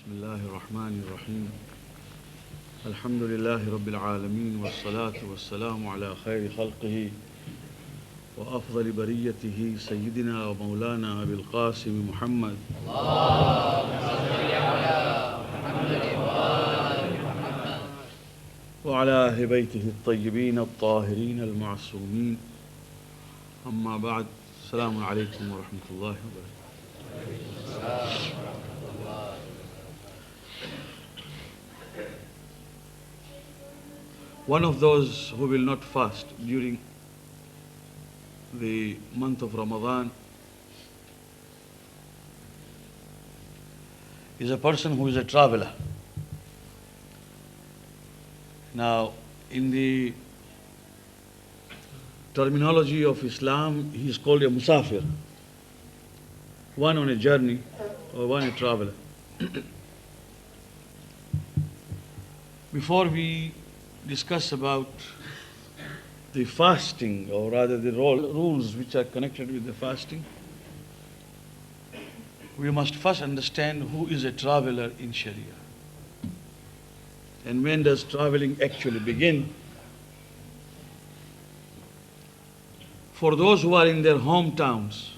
بسم الله الرحمن الرحيم الحمد لله رب العالمين والصلاة والسلام على خير خلقه وأفضل بريته سيدنا ومولانا أبي القاسم محمد وعلى أهل بيته الطيبين الطاهرين المعصومين أما بعد السلام عليكم ورحمة الله وبركاته. One of those who will not fast during the month of Ramadan is a person who is a traveler. Now, in the terminology of Islam, he is called a musafir, one on a journey or one a traveler. Before we discuss about the fasting, or rather the rules which are connected with the fasting, we must first understand who is a traveler in Sharia and when does traveling actually begin. For those who are in their hometowns,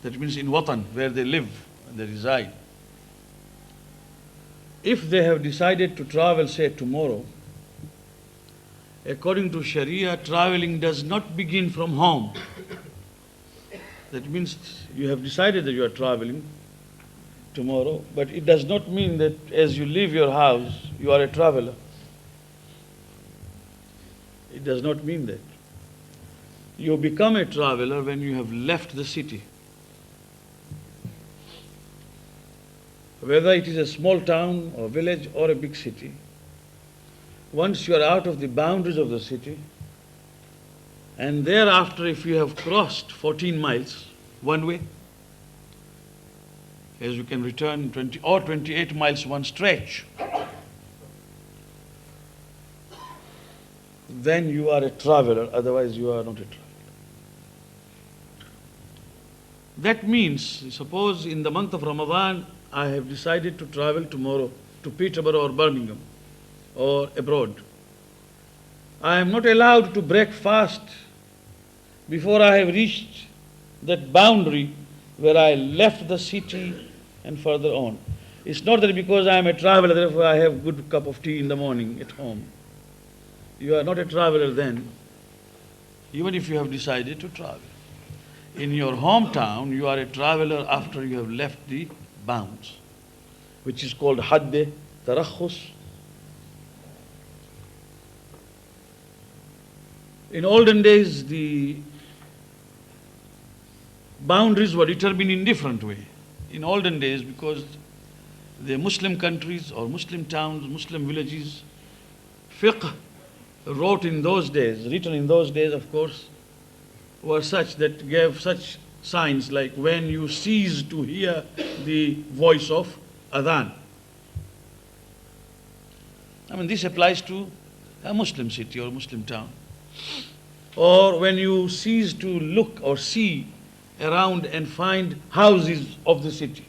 that means in Watan, where they live and they reside, if they have decided to travel, say tomorrow, according to Sharia, traveling does not begin from home. That means you have decided that you are traveling tomorrow, but it does not mean that as you leave your house, you are a traveler. It does not mean that. You become a traveler when you have left the city. Whether it is a small town or village or a big city, once you are out of the boundaries of the city, and thereafter if you have crossed 14 miles one way, as you can return 20 or 28 miles one stretch, then you are a traveler, otherwise you are not a traveler. That means, suppose in the month of Ramadan, I have decided to travel tomorrow to Peterborough or Birmingham or abroad. I am not allowed to break fast before I have reached that boundary where I left the city and further on. It's not that because I am a traveler, therefore I have a good cup of tea in the morning at home. You are not a traveler then, even if you have decided to travel. In your hometown, you are a traveler after you have left the bounds, which is called Hadde Tarakhus. In olden days, the boundaries were determined in different way. In olden days, because the Muslim countries or Muslim towns, Muslim villages, fiqh written in those days, of course, were such that gave such signs like when you cease to hear the voice of adhan. I mean, this applies to a Muslim city or Muslim town. Or when you cease to look or see around and find houses of the city.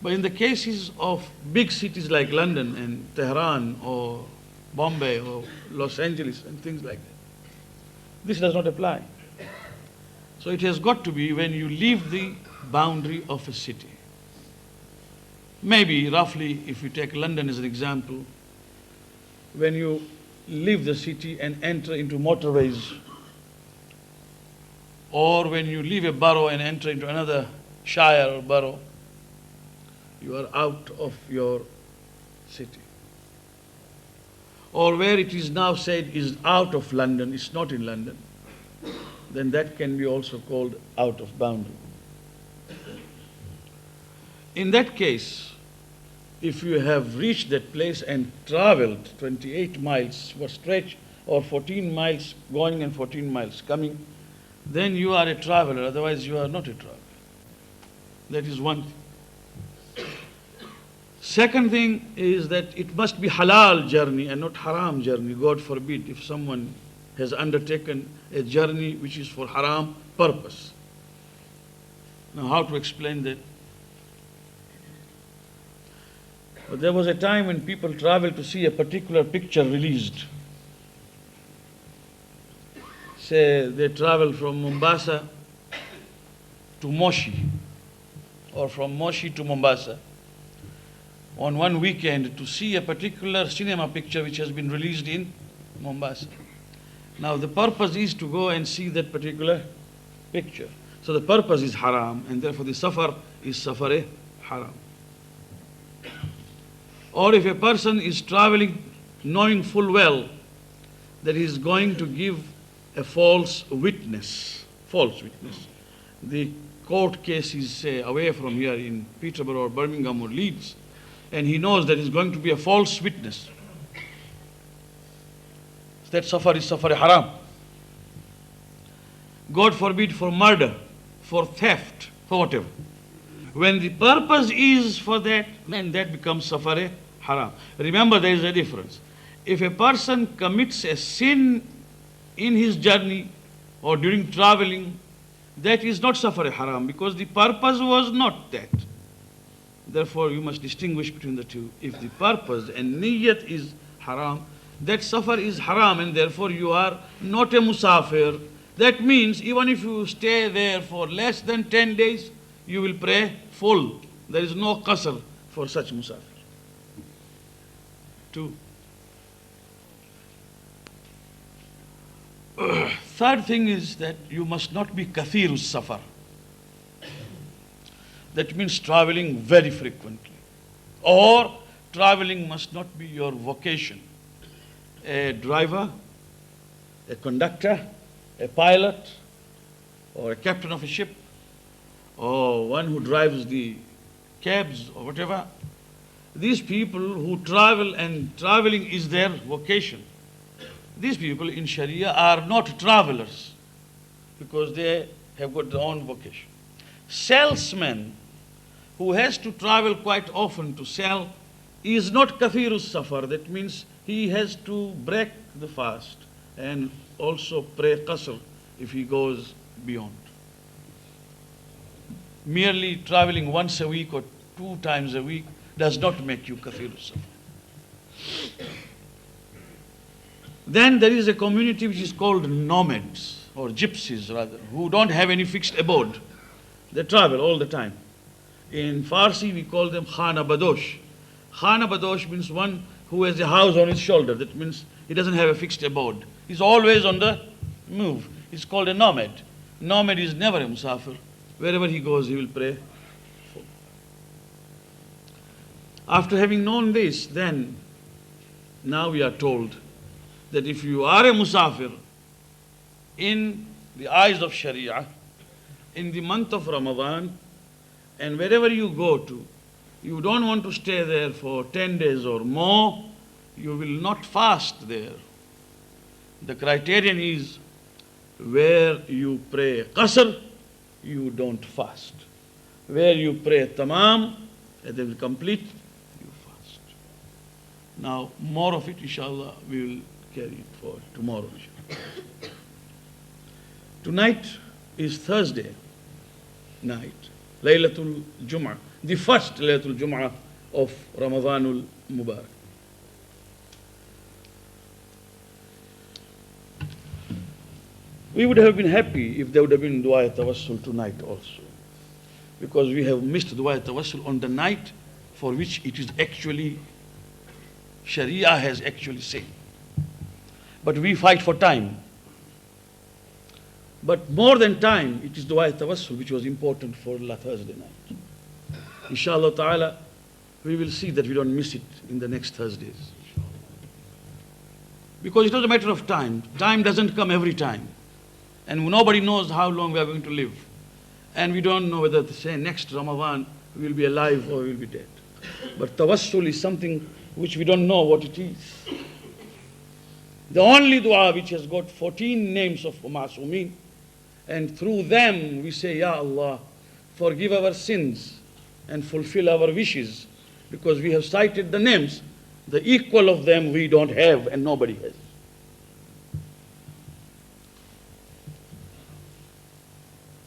But in the cases of big cities like London and Tehran or Bombay or Los Angeles and things like that, this does not apply. So it has got to be when you leave the boundary of a city. Maybe roughly, if you take London as an example, when you leave the city and enter into motorways, or when you leave a borough and enter into another shire or borough, you are out of your city. Or where it is now said is out of London, it's not in London, then that can be also called out of boundary. In that case, if you have reached that place and traveled 28 miles for stretch or 14 miles going and 14 miles coming, then you are a traveler, otherwise you are not a traveler. That is one thing. Second thing is that it must be halal journey and not haram journey. God forbid if someone has undertaken a journey which is for haram purpose. Now, how to explain that? There was a time when people traveled to see a particular picture released. Say they travel from Mombasa to Moshi, or from Moshi to Mombasa on one weekend to see a particular cinema picture which has been released in Mombasa. Now the purpose is to go and see that particular picture. So the purpose is haram, and therefore the safar is safar haram. Or if a person is traveling knowing full well that he is going to give a false witness. The court case is, say, away from here in Peterborough or Birmingham or Leeds, and he knows that he's going to be a false witness. That safar is safar haram. God forbid, for murder, for theft, for whatever. When the purpose is for that, then that becomes safar haram. Remember, there is a difference. If a person commits a sin in his journey or during traveling, that is not safar haram, because the purpose was not that. Therefore, you must distinguish between the two. If the purpose and niyyat is haram, that safar is haram, and therefore you are not a musafir. That means even if you stay there for less than 10 days, you will pray full. There is no qasr for such musafir. 2. Third thing is that you must not be kathirus safar. That means traveling very frequently. Or traveling must not be your vocation. A driver, a conductor, a pilot, or a captain of a ship, or one who drives the cabs or whatever. These people who travel and traveling is their vocation. These people in Sharia are not travelers because they have got their own vocation. Salesman who has to travel quite often to sell is not kathirus safar. That means he has to break the fast and also pray qasr if he goes beyond. Merely traveling once a week or 2 times a week does not make you kathirus safar. Then there is a community which is called nomads, or gypsies rather, who don't have any fixed abode. They travel all the time. In Farsi we call them khana badosh. Khana badosh means one who has a house on his shoulder. That means he doesn't have a fixed abode. He's always on the move. It's called a nomad. Nomad is never a musafir. Wherever he goes, he will pray. After having known this, then now we are told that if you are a musafir in the eyes of Sharia, in the month of Ramadan, and wherever you go to, you don't want to stay there for 10 days or more, you will not fast there. The criterion is where you pray qasr, you don't fast. Where you pray tamam, and they will complete, you fast. Now, more of it, inshallah, we will carry it for tomorrow. Tonight is Thursday night, Laylatul Jum'ah, the first Laylatul Jum'ah of Ramadanul Mubarak. We would have been happy if there would have been Dua Tawassul tonight also, because we have missed Dua Tawassul on the night for which it is actually, Sharia has actually said. But we fight for time. But more than time, it is Dua Tawassul which was important for Thursday night. Inshallah ta'ala, we will see that we don't miss it in the next Thursdays. Because it's not a matter of time. Time doesn't come every time. And nobody knows how long we are going to live. And we don't know whether, say, next Ramadan we will be alive or we will be dead. But Tawassul is something which we don't know what it is. The only dua which has got 14 names of Ma'asumeen, and through them we say, Ya Allah, forgive our sins and fulfill our wishes, because we have cited the names. The equal of them we don't have and nobody has.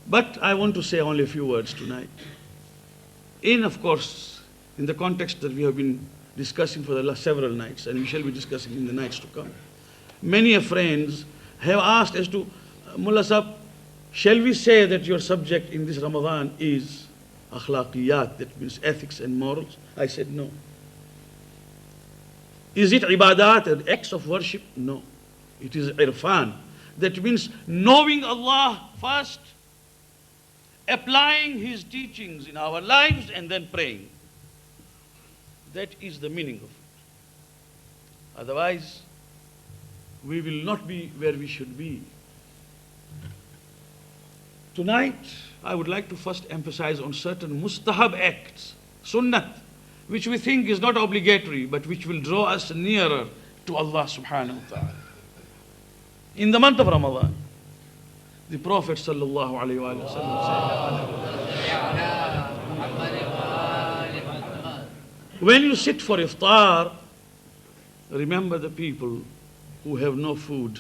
But I want to say only a few words tonight. In, of course, in the context that we have been discussing for the last several nights, and we shall be discussing in the nights to come. Many friends have asked as to, Mullah Sahib, shall we say that your subject in this Ramadan is akhlaqiyat, that means ethics and morals? I said no. Is it ibadat and acts of worship? No. It is irfan. That means knowing Allah first, applying His teachings in our lives, and then praying. That is the meaning of it. Otherwise, we will not be where we should be. Tonight, I would like to first emphasize on certain mustahab acts, sunnat, which we think is not obligatory, but which will draw us nearer to Allah subhanahu wa ta'ala. In the month of Ramadan, the Prophet sallallahu alayhi wa sallam said, when you sit for iftar, remember the people who have no food.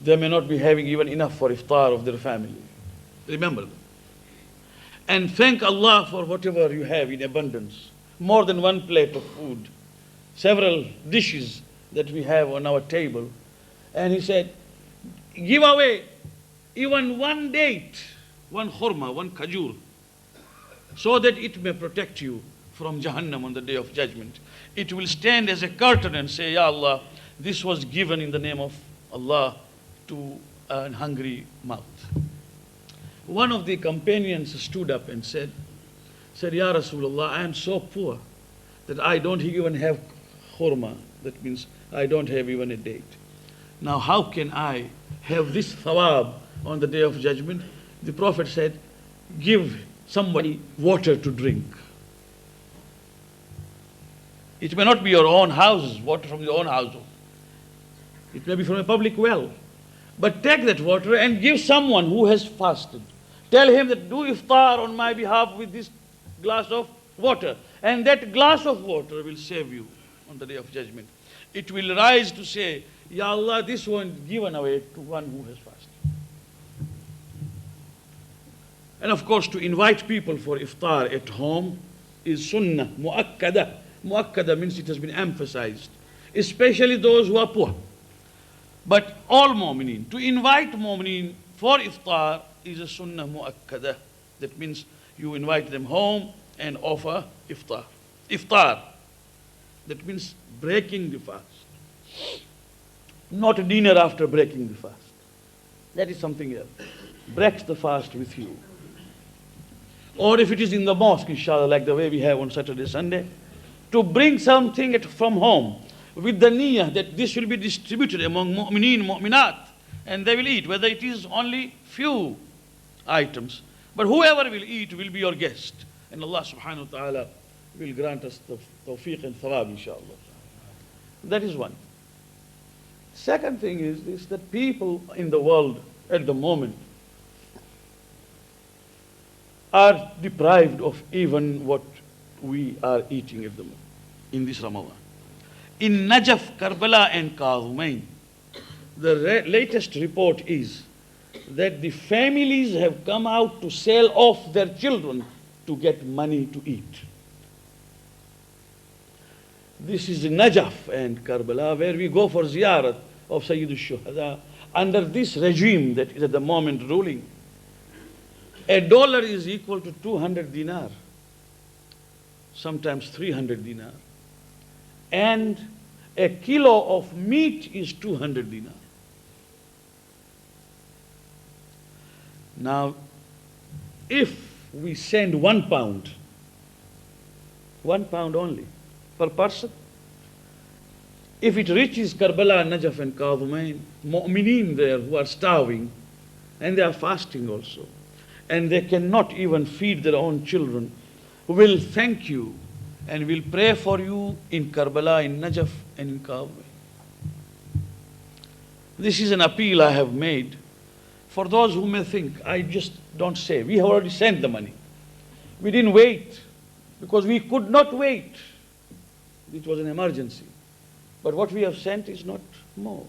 They may not be having even enough for iftar of their family. Remember them. And thank Allah for whatever you have in abundance. More than one plate of food, several dishes that we have on our table. And he said, give away even one date, one khurma, one khajur, so that it may protect you from Jahannam on the day of judgment. It will stand as a curtain and say, Ya Allah, this was given in the name of Allah to a hungry mouth. One of the companions stood up and said, Ya Rasulullah, I am so poor that I don't even have khurma. That means I don't have even a date. Now how can I have this thawab on the day of judgment? The Prophet said, give somebody water to drink. It may not be your own house, water from your own household. It may be from a public well. But take that water and give someone who has fasted. Tell him that do iftar on my behalf with this glass of water. And that glass of water will save you on the day of judgment. It will rise to say, Ya Allah, this one given away to one who has fasted. And of course, to invite people for iftar at home is sunnah, mu'akkada. Mu'akkada means it has been emphasized, especially those who are poor. But all mu'mineen, to invite mu'mineen for iftar is a sunnah mu'akkada. That means you invite them home and offer iftar. Iftar. That means breaking the fast. Not a dinner after breaking the fast. That is something else. Breaks the fast with you. Or if it is in the mosque, inshallah, like the way we have on Saturday, Sunday, to bring something from home with the niyyah that this will be distributed among mu'mineen, mu'minat, and they will eat, whether it is only few items. But whoever will eat will be your guest. And Allah subhanahu wa ta'ala will grant us the tawfiq and thawab, inshallah. That is one. Second thing is this, that people in the world at the moment are deprived of even what we are eating at the moment in this Ramadan. In Najaf, Karbala and Kadhumain, the latest report is that the families have come out to sell off their children to get money to eat. This is in Najaf and Karbala, where we go for ziyarat of Sayyid al-Shuhada under this regime that is at the moment ruling. $1 is equal to 200 dinar, sometimes 300 dinar. And a kilo of meat is 200 dinar. Now, if we send 1 pound, 1 pound only per person, if it reaches Karbala, Najaf and Kadhumain, mu'mineen there who are starving, and they are fasting also, and they cannot even feed their own children, will thank you and will pray for you in Karbala, in Najaf and in Kadhumain. This is an appeal I have made for those who may think, I just don't say. We have already sent the money. We didn't wait because we could not wait. It was an emergency. But what we have sent is not more.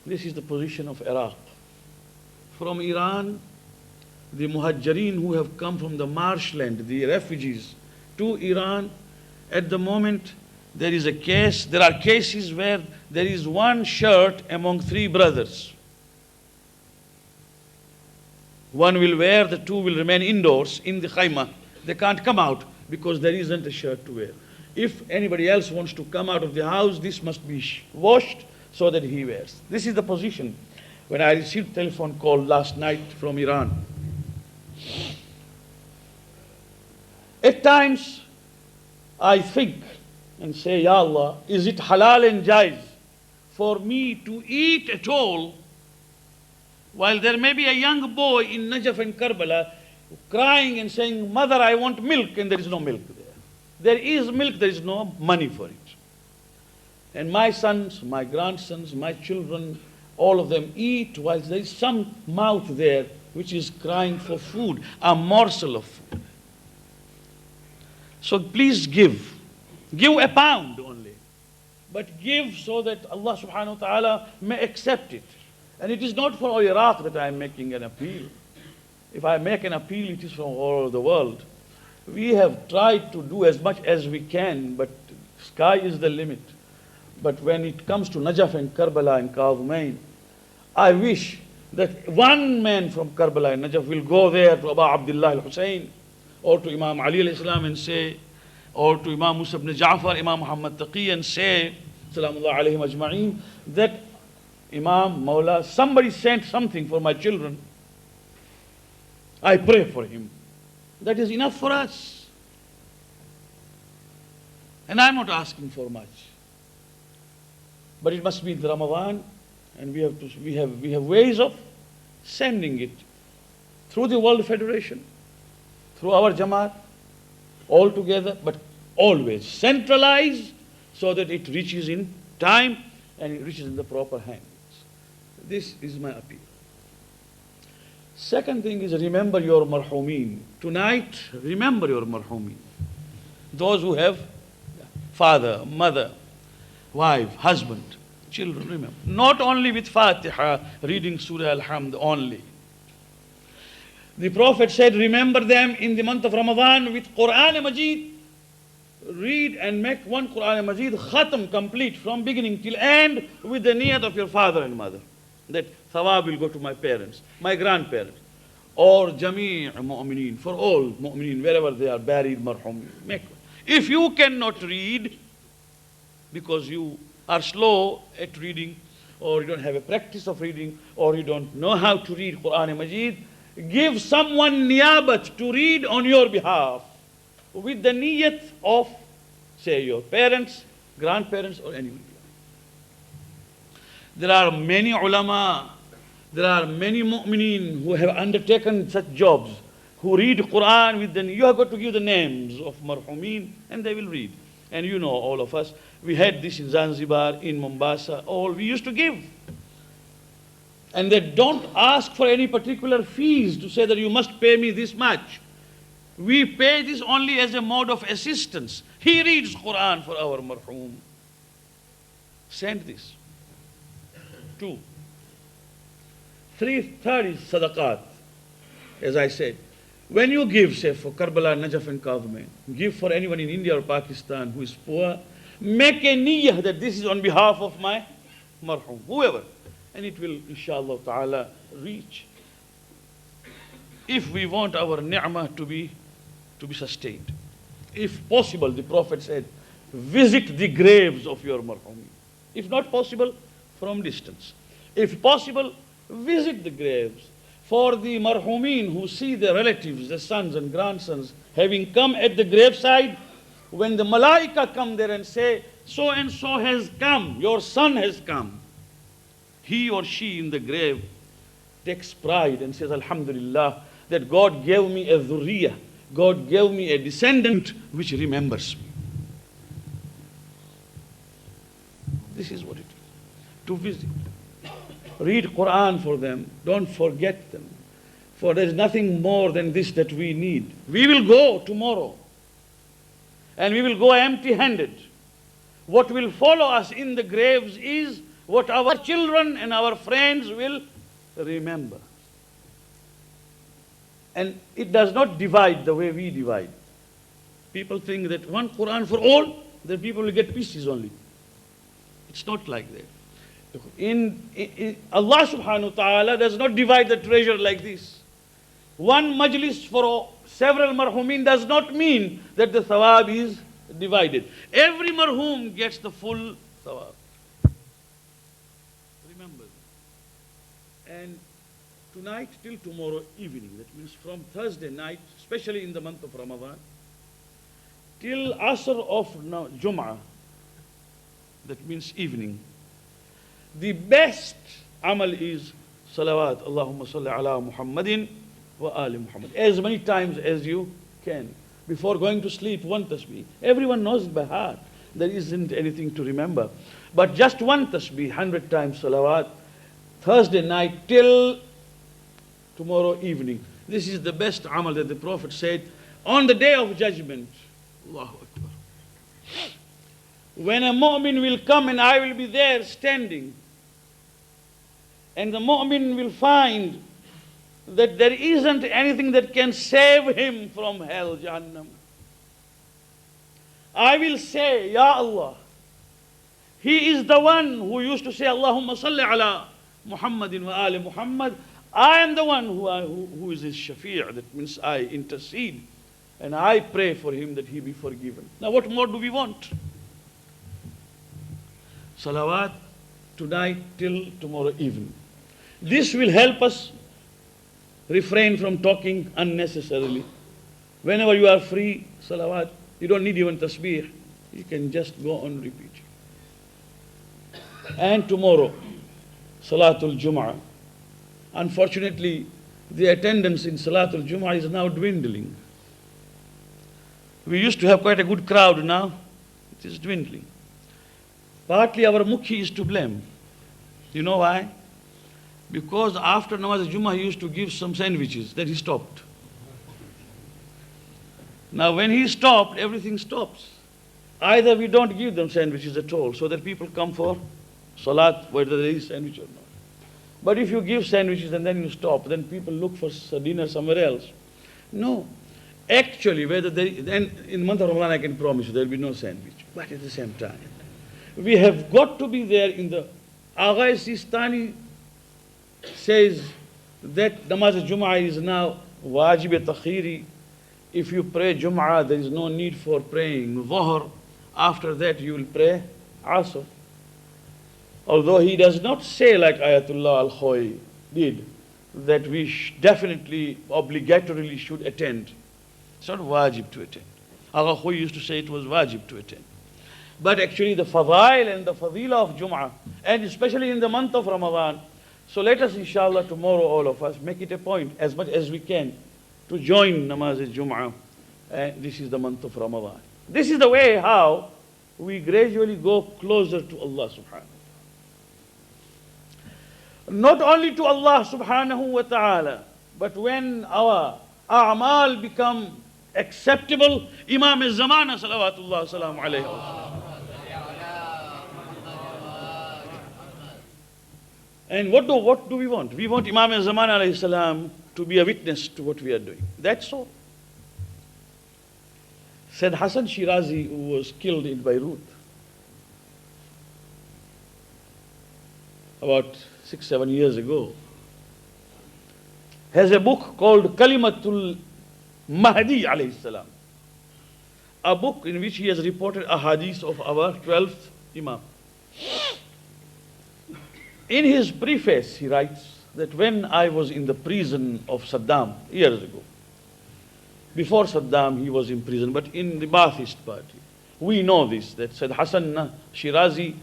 This is the position of Iraq. From Iran, the muhajireen who have come from the marshland, the refugees, to Iran. At the moment, there are cases where there is one shirt among three brothers. One will wear, the two will remain indoors in the khayma. They can't come out because there isn't a shirt to wear. If anybody else wants to come out of the house, this must be washed so that he wears. This is the position. When I received a telephone call last night from Iran, at times I think and say, Ya Allah, is it halal and jaiz for me to eat at all while there may be a young boy in Najaf and Karbala crying and saying, Mother, I want milk, and there is no milk there. There is milk, there is no money for it. And my sons, my grandsons, my children, all of them eat while there is some mouth there which is crying for food, a morsel of food. So please give. Give a pound only. But give so that Allah subhanahu wa ta'ala may accept it. And it is not for Iraq that I am making an appeal. If I make an appeal, it is from all over the world. We have tried to do as much as we can, but sky is the limit. But when it comes to Najaf and Karbala and Kadhimain, I wish that one man from Karbala and Najaf will go there to Abu Abdullah al-Hussein or to Imam Ali alayhi salam and say, or to Imam Musa ibn Ja'far, Imam Muhammad Taqi, and say, Salamullah alayhim ajma'een, that Imam, Mawla, somebody sent something for my children. I pray for him. That is enough for us. And I'm not asking for much. But it must be the Ramadan, and we have ways of sending it through the World Federation, through our Jamaat, all together, but always centralized so that it reaches in time and it reaches in the proper hands. This is my appeal. Second thing is, remember your marhumeen. Tonight, remember your marhumeen. Those who have father, mother, wife, husband, children, remember. Not only with Fatiha, reading Surah Al-Hamd only. The Prophet said, remember them in the month of Ramadan with Quran Majid. Read and make one Quran Majid khatam, complete, from beginning till end, with the niyat of your father and mother. That Thawab will go to my parents, my grandparents, or Jami' mu'mineen, for all mu'mineen, wherever they are buried, marhum. If you cannot read, because you are slow at reading, or you don't have a practice of reading, or you don't know how to read Quran Majid, give someone niyabat to read on your behalf, with the niyat of, say, your parents, grandparents, or anyone. There are many ulama, there are many mu'mineen who have undertaken such jobs, who read Quran with you have got to give the names of marhumeen, and they will read. And you know, all of us, we had this in Zanzibar, in Mombasa, all we used to give. And they don't ask for any particular fees to say that you must pay me this much. We pay this only as a mode of assistance. He reads Quran for our marhum. Send this. 2. Third is sadaqat. As I said, when you give, say, for Karbala, Najaf and Kadhimain, give for anyone in India or Pakistan who is poor, make a niyyah that this is on behalf of my marhum, whoever. And it will, inshallah ta'ala, reach. If we want our ni'mah to be sustained. If possible, the Prophet said, visit the graves of your marhum. If not possible, from distance. If possible, visit the graves. For the marhumeen who see their relatives, their sons and grandsons, having come at the graveside, when the malaika come there and say, so and so has come, your son has come, he or she in the grave takes pride and says, Alhamdulillah, that God gave me a dhurriyah, God gave me a descendant which remembers me. This is what it is. To visit. Read Quran for them. Don't forget them. For there is nothing more than this that we need. We will go tomorrow. And we will go empty-handed. What will follow us in the graves is what our children and our friends will remember. And it does not divide the way we divide. People think that one Quran for all, then people will get pieces only. It's not like that. Allah subhanahu wa ta'ala does not divide the treasure like this. One majlis for several marhumin does not mean that the thawab is divided. Every marhum gets the full thawab. Remember. And tonight till tomorrow evening, that means from Thursday night, especially in the month of Ramadan, till Asr of Jum'ah, that means evening, the best amal is salawat, Allahumma salli ala Muhammadin wa ali Muhammad. As many times as you can. Before going to sleep, one tasbih. Everyone knows it by heart. There isn't anything to remember. But just one tasbih, 100 times salawat, Thursday night till tomorrow evening. This is the best amal that the Prophet said on the day of judgment. Allahu Akbar. When a mu'min will come and I will be there standing, and the mu'min will find that there isn't anything that can save him from hell, Jahannam. I will say, Ya Allah, he is the one who used to say, Allahumma salli ala Muhammadin wa ali Muhammad. I am the one who is his shafi', that means I intercede and I pray for him that he be forgiven. Now what more do we want? Salawat tonight till tomorrow evening. This will help us refrain from talking unnecessarily. Whenever you are free, salawat, you don't need even tasbih. You can just go on repeating. And tomorrow, Salatul Jum'ah. Unfortunately, the attendance in Salatul Jum'ah is now dwindling. We used to have quite a good crowd, now it is dwindling. Partly our mukhi is to blame. You know why? Because after Namaz Jummah he used to give some sandwiches, then he stopped. Now when he stopped, everything stops. Either we don't give them sandwiches at all, so that people come for salat, whether there is sandwich or not. But if you give sandwiches and then you stop, then people look for dinner somewhere else. No. Actually, whether then in the month of Ramadan I can promise you there will be no sandwich. But at the same time, we have got to be there in the Agha Sistani says that Namaz Jum'ah is now wajib takhiri. If you pray Jum'ah, there is no need for praying Dhuhr. After that you will pray Asr. Although he does not say like Ayatullah Al-Khoy did, that we definitely, obligatorily should attend. It's not wajib to attend. Agha Khoy used to say it was wajib to attend. But actually the fadail and the fadila of Jum'ah, and especially in the month of Ramadan, so let us inshallah tomorrow all of us make it a point as much as we can to join Namaz Jum'ah. This is the month of Ramadan. This is the way how we gradually go closer to Allah subhanahu wa ta'ala. Not only to Allah subhanahu wa ta'ala, but when our a'mal become acceptable, Imam al-Zamana salawatullah salamu alayhi wa sallam. And what do we want? We want Imam al-Zaman alayhi salam to be a witness to what we are doing. That's all. Said Hassan Shirazi, who was killed in Beirut about 6-7 years ago, has a book called Kalimatul Mahdi alayhi salam. A book in which he has reported a hadith of our 12th Imam. In his preface, he writes that when I was in the prison of Saddam years ago, before Saddam he was in prison, but in the Ba'athist party. We know this, that Said Hassan Shirazi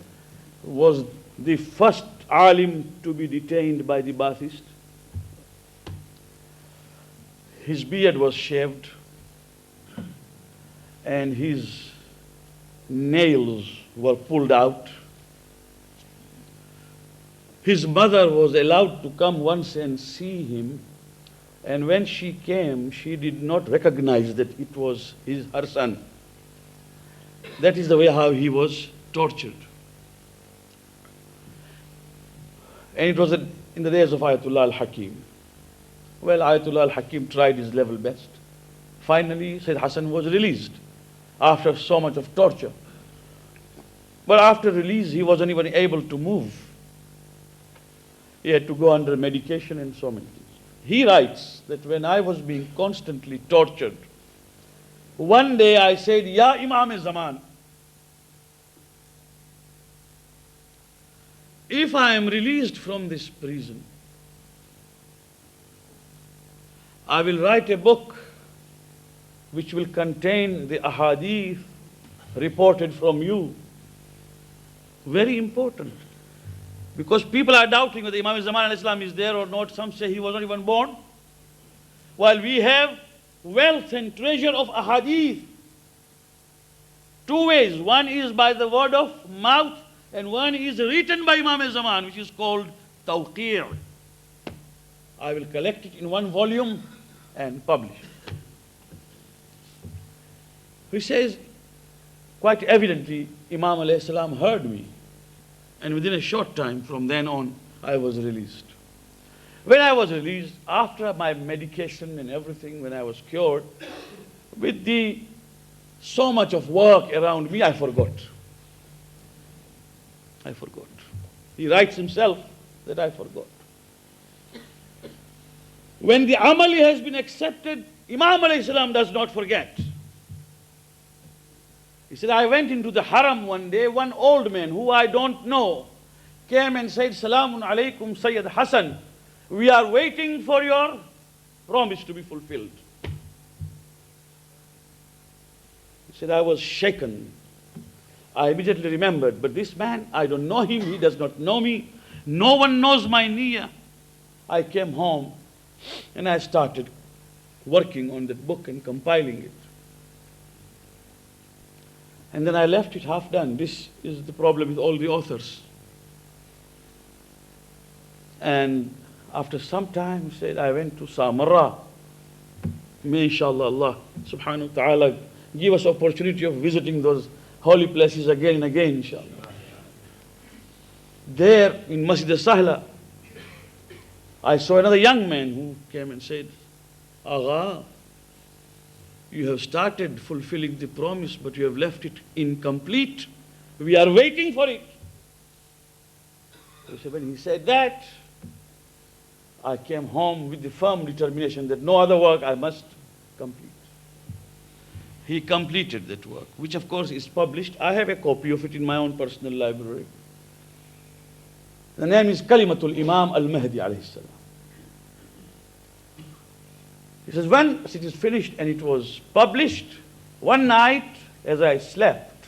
was the first alim to be detained by the Ba'athist. His beard was shaved and his nails were pulled out. His mother was allowed to come once and see him, and when she came, she did not recognize that it was her son. That is the way how he was tortured. And it was in the days of Ayatullah al-Hakim. Well, Ayatollah al-Hakim tried his level best. Finally, Sayyid Hassan was released after so much of torture. But after release, he wasn't even able to move. He had to go under medication and so many things. He writes that when I was being constantly tortured, one day I said, Ya Imam-e-Zaman, if I am released from this prison, I will write a book which will contain the ahadith reported from you. Very important. Because people are doubting whether Imam Zaman al-Islam is there or not. Some say he was not even born. While we have wealth and treasure of ahadith. Two ways. One is by the word of mouth, and one is written by Imam Zaman, which is called Tawqir. I will collect it in one volume and publish it. He says, quite evidently, Imam alayhi salam heard me. And within a short time, from then on, I was released. When I was released, after my medication and everything, when I was cured, with the so much of work around me, I forgot. I forgot. He writes himself that I forgot. When the amali has been accepted, Imam alayhi salam does not forget. He said, I went into the haram one day, one old man who I don't know came and said, Salamun alaykum Sayyid Hassan, we are waiting for your promise to be fulfilled. He said, I was shaken. I immediately remembered, but this man, I don't know him, he does not know me, no one knows my niyyah. I came home and I started working on that book and compiling it. And then I left it half done. This is the problem with all the authors. And after some time, he said, I went to Samarra. May inshallah Allah subhanahu wa ta'ala give us opportunity of visiting those holy places again and again, inshallah. There in Masjid al-Sahla, I saw another young man who came and said, Agha, you have started fulfilling the promise, but you have left it incomplete. We are waiting for it. So when he said that, I came home with the firm determination that no other work I must complete. He completed that work, which of course is published. I have a copy of it in my own personal library. The name is Kalimatul Imam al-Mahdi alayhi salam. He says, once it is finished and it was published, one night as I slept,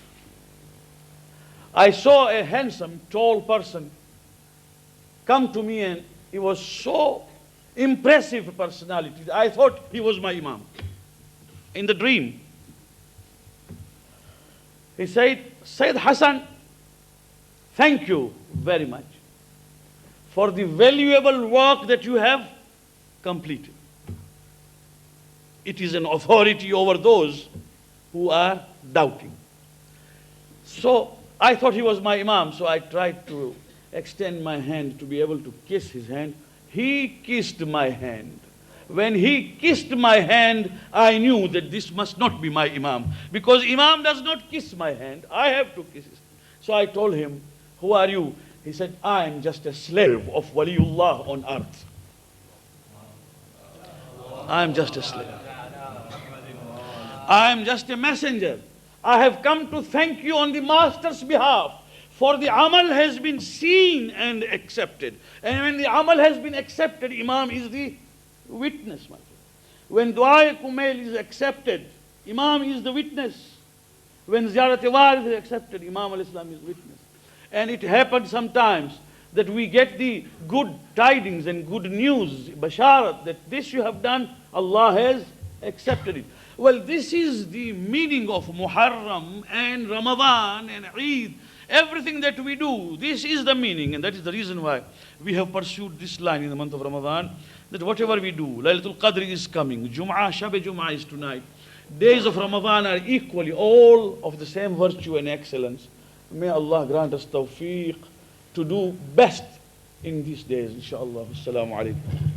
I saw a handsome, tall person come to me, and he was so impressive personality. I thought he was my Imam. In the dream, he said, Sayyid Hassan, thank you very much for the valuable work that you have completed. It is an authority over those who are doubting. So I thought he was my Imam, so I tried to extend my hand to be able to kiss his hand. He kissed my hand. When he kissed my hand, I knew that this must not be my Imam, because Imam does not kiss my hand. I have to kiss his. So I told him, who are you? He said, I am just a slave of Waliullah on earth. I am just a slave. I am just a messenger. I have come to thank you on the Master's behalf, for the amal has been seen and accepted. And when the amal has been accepted, Imam is the witness, my friend. When Dua Kumail is accepted, Imam is the witness. When Ziyarat-e-Waris is accepted, Imam al-Islam is witness. And it happens sometimes that we get the good tidings and good news, basharat, that this you have done, Allah has accepted it. Well, this is the meaning of Muharram and Ramadan and Eid. Everything that we do, this is the meaning, and that is the reason why we have pursued this line in the month of Ramadan, that whatever we do, Laylatul Qadr is coming, Jum'ah, Shab-e Jum'ah is tonight. Days of Ramadan are equally all of the same virtue and excellence. May Allah grant us tawfiq to do best in these days, inshaAllah. Assalamu alaikum.